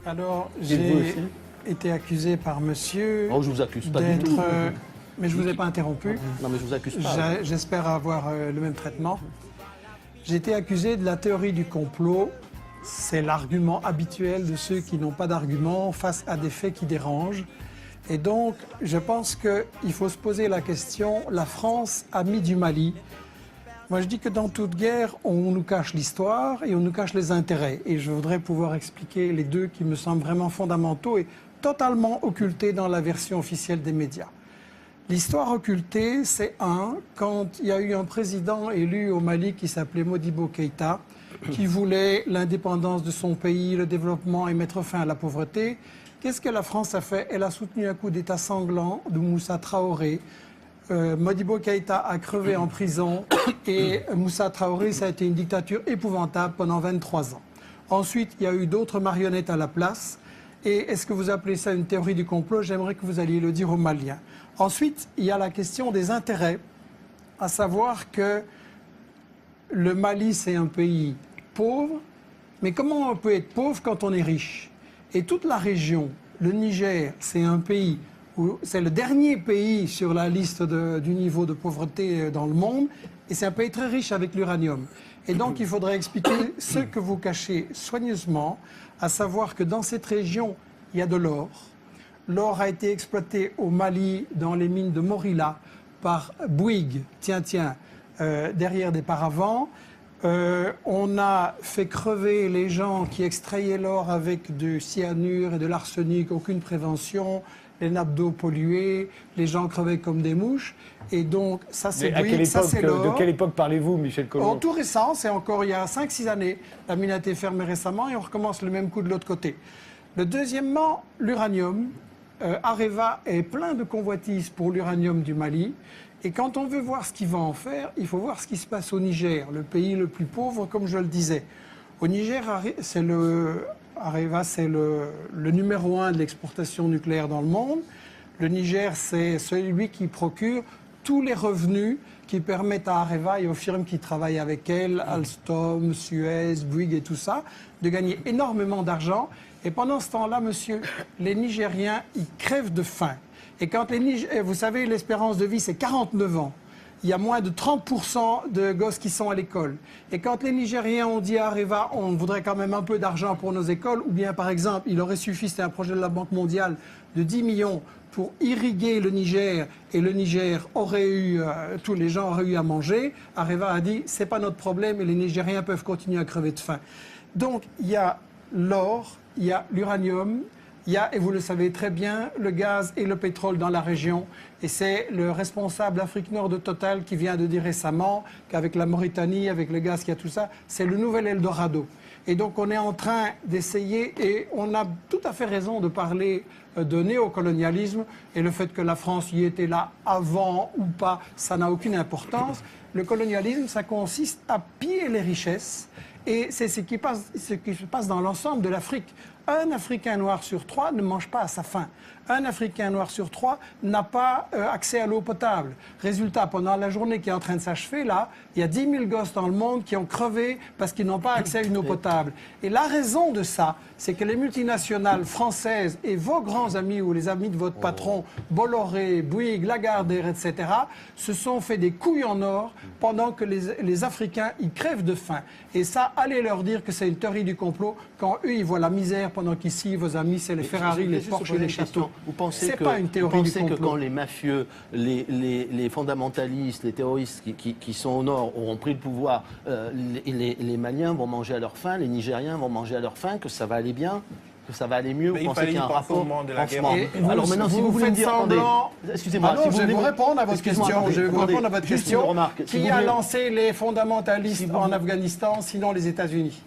Alors, j'ai été accusé par monsieur... Oh, je vous accuse pas du tout. Mais je ne vous ai pas interrompu. Non, mais je vous accuse pas. J'espère avoir le même traitement. J'ai été accusé de la théorie du complot. C'est l'argument habituel de ceux qui n'ont pas d'argument face à des faits qui dérangent. Et donc, je pense qu'il faut se poser la question, la France, amie du Mali. Moi, je dis que dans toute guerre, on nous cache l'histoire et on nous cache les intérêts. Et je voudrais pouvoir expliquer les deux qui me semblent vraiment fondamentaux et totalement occultés dans la version officielle des médias. L'histoire occultée, c'est quand il y a eu un président élu au Mali qui s'appelait Modibo Keïta, qui voulait l'indépendance de son pays, le développement et mettre fin à la pauvreté. Qu'est-ce que la France a fait? Elle a soutenu un coup d'État sanglant de Moussa Traoré. Modibo Keïta a crevé en prison et Moussa Traoré, ça a été une dictature épouvantable pendant 23 ans. Ensuite, il y a eu d'autres marionnettes à la place. Et est-ce que vous appelez ça une théorie du complot? J'aimerais que vous alliez le dire aux Maliens. Ensuite, il y a la question des intérêts, à savoir que le Mali, c'est un pays pauvre, mais comment on peut être pauvre quand on est riche? Et toute la région, le Niger, c'est un pays où c'est le dernier pays sur la liste du niveau de pauvreté dans le monde, et c'est un pays très riche avec l'uranium. Et donc, il faudrait expliquer ce que vous cachez soigneusement, à savoir que dans cette région, il y a de l'or. L'or a été exploité au Mali, dans les mines de Morila, par Bouygues, derrière des paravents. On a fait crever les gens qui extrayaient l'or avec du cyanure et de l'arsenic, aucune prévention, les nappes d'eau polluées, les gens crevaient comme des mouches. Et donc, ça c'est Bouygues, ça c'est l'or. De quelle époque parlez-vous, Michel Collomb? Tout récent, c'est encore il y a 5-6 années. La mine a été fermée récemment et on recommence le même coup de l'autre côté. Deuxièmement, l'uranium. Areva est plein de convoitises pour l'uranium du Mali. Et quand on veut voir ce qu'il va en faire, il faut voir ce qui se passe au Niger, le pays le plus pauvre, comme je le disais. Au Niger, Areva, c'est le numéro 1 de l'exportation nucléaire dans le monde. Le Niger, c'est celui qui procure tous les revenus qui permettent à Areva et aux firmes qui travaillent avec elle, Alstom, Suez, Bouygues et tout ça, de gagner énormément d'argent. Et pendant ce temps-là, monsieur, les Nigériens, ils crèvent de faim. Et quand vous savez, l'espérance de vie, c'est 49 ans. Il y a moins de 30% de gosses qui sont à l'école. Et quand les Nigériens ont dit à Areva, on voudrait quand même un peu d'argent pour nos écoles, ou bien par exemple, il aurait suffi, c'était un projet de la Banque mondiale, de 10 millions pour irriguer le Niger, et le Niger aurait eu, tous les gens auraient eu à manger, Areva a dit, c'est pas notre problème et les Nigériens peuvent continuer à crever de faim. Donc, il y a l'or, il y a l'uranium, il y a, et vous le savez très bien, le gaz et le pétrole dans la région. Et c'est le responsable Afrique Nord de Total qui vient de dire récemment qu'avec la Mauritanie, avec le gaz qu'il y a tout ça, c'est le nouvel Eldorado. Et donc on est en train d'essayer, et on a tout à fait raison de parler de néocolonialisme, et le fait que la France y était là avant ou pas, ça n'a aucune importance. Le colonialisme, ça consiste à piller les richesses, et c'est ce qui se passe dans l'ensemble de l'Afrique. Un Africain noir sur 3 ne mange pas à sa faim. Un Africain noir sur 3 n'a pas accès à l'eau potable. Résultat, pendant la journée qui est en train de s'achever, là, il y a 10 000 gosses dans le monde qui ont crevé parce qu'ils n'ont pas accès à une eau potable. Et la raison de ça, c'est que les multinationales françaises et vos grands amis ou les amis de votre patron, Bolloré, Bouygues, Lagardère, etc., se sont fait des couilles en or pendant que les Africains, ils crèvent de faim. Et ça, allez leur dire que c'est une théorie du complot quand eux, ils voient la misère pendant qu'ici, vos amis, c'est les Ferrari, les Porsche et les châteaux. Vous pensez pas une théorie du complot. Que quand les mafieux, les fondamentalistes, les terroristes qui sont au nord auront pris le pouvoir, les Maliens vont manger à leur faim, les Nigériens vont manger à leur faim, que ça va aller bien, que ça va aller mieux? Vous pensez qu'il y a un rapport de la guerre. Alors maintenant, si vous voulez me dire, excusez-moi, je vais vous répondre à votre question. Je vais vous répondre à votre question. Qui a lancé les fondamentalistes en Afghanistan, sinon les États-Unis?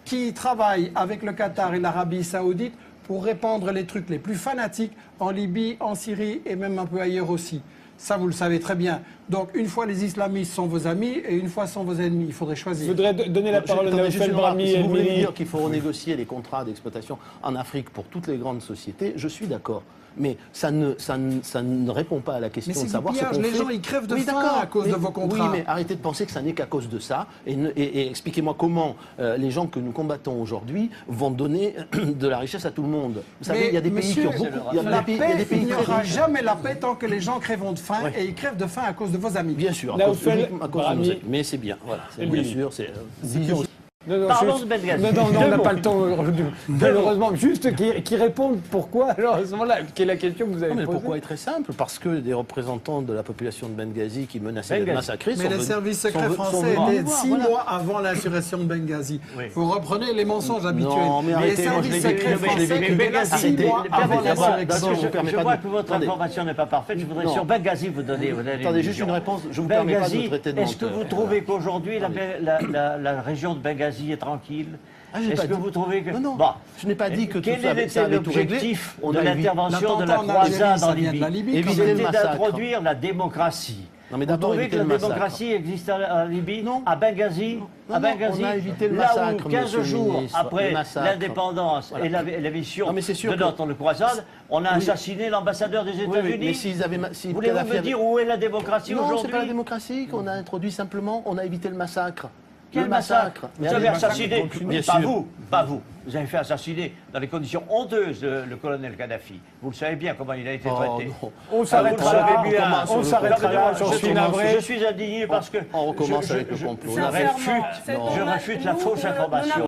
Qui travaille avec le Qatar et l'Arabie Saoudite pour répandre les trucs les plus fanatiques en Libye, en Syrie et même un peu ailleurs aussi. Ça, vous le savez très bien. Donc, une fois les islamistes sont vos amis et une fois sont vos ennemis. Il faudrait Je choisir. voudrais donner la parole à Attendez, juste Naoufel une remarque. Brahmi Si et vous voulez me Émilie. dire qu'il faut renégocier les contrats d'exploitation en Afrique pour toutes les grandes sociétés, je suis d'accord. Mais ça ne répond pas à la question Mais c'est de savoir du ce pillage. qu'on Les fait. gens, ils crèvent de Oui, faim d'accord. à cause de vos contrats. Oui, mais arrêtez de penser que ça n'est qu'à cause de ça. Et expliquez-moi comment les gens que nous combattons aujourd'hui vont donner de la richesse à tout le monde. Vous savez, il y a des pays qui ont beaucoup... Il y a La des pays, il y a des paix, pays il n'y très aura riches. jamais la paix tant que les gens crèveront de faim Oui. et ils crèvent de faim à cause de vos amis. Bien sûr, Naoufel uniquement à cause de nos Brahmi. amis. Mais c'est bien, voilà. C'est Émilie. bien sûr, c'est vision. Non, Parlons juste- de Benghazi. Non, on Deux n'a mots. pas le temps aujourd'hui. Malheureusement, juste qui répondent pourquoi, alors à ce moment-là, quelle est la question que vous avez Non, mais posée. pourquoi est très simple? Parce que des représentants de la population de Benghazi qui menaçaient d'être Benghazi. massacrés Mais sont les venus- services secrets sont français venus étaient nous voir, 6 voilà. mois avant l'insurrection de Benghazi. Oui. Vous reprenez les mensonges habituels. Non, mais les arrêtez, moi, je services l'ai secrets vécu, je l'ai français vécu. étaient là Benghazi, 6 arrêtez. mois avant D'abord, l'insurrection. d'abord, je vous Je permets pas vois de- que votre Attendez. information n'est pas parfaite. Je voudrais Non. sur Benghazi vous donner. Attendez, juste une réponse. Je vous permets pas de Benghazi, traiter de est-ce que menteur. vous trouvez qu'aujourd'hui la région de Benghazi est tranquille? Ah, j'ai Est-ce pas que dit- vous trouvez que... Non, Bon. je n'ai pas dit que tout Quel ça était ça avait tout réglé. l'objectif On de a évité- l'intervention de la L'attentat en Algérie, croisade ça en vient de la Libye? Libye, quand même. C'était le massacre. d'introduire la démocratie. Non, mais Vous d'abord, trouvez éviter que la le massacre. démocratie existe en Libye? Non. À Benghazi? Non, À non, Benghazi, on a évité le là massacre, où 15 monsieur le jours ministre, après le massacre. l'indépendance Voilà. et la mission Non, mais c'est sûr de que- notre croisade, on a Oui. assassiné l'ambassadeur des Oui, oui, États-Unis. mais s'ils avaient... si Voulez-vous Kadhafi me avait- dire où est la démocratie Non, aujourd'hui? c'est pas la démocratie qu'on a introduit simplement. On a évité le massacre. Quel le massacre? Mais Vous avez allez, assassiné, bien pas sûr. vous, pas vous. Vous avez fait assassiner dans les conditions honteuses le colonel Kadhafi. Vous le savez bien comment il a été Oh, traité. non. On s'arrêtera Vous le là, savez bien. on s'arrêtera là, j'en suis navré. Je suis indigné parce que On recommence je- avec le je- complot. je Non, réfute non. je réfute la fausse information.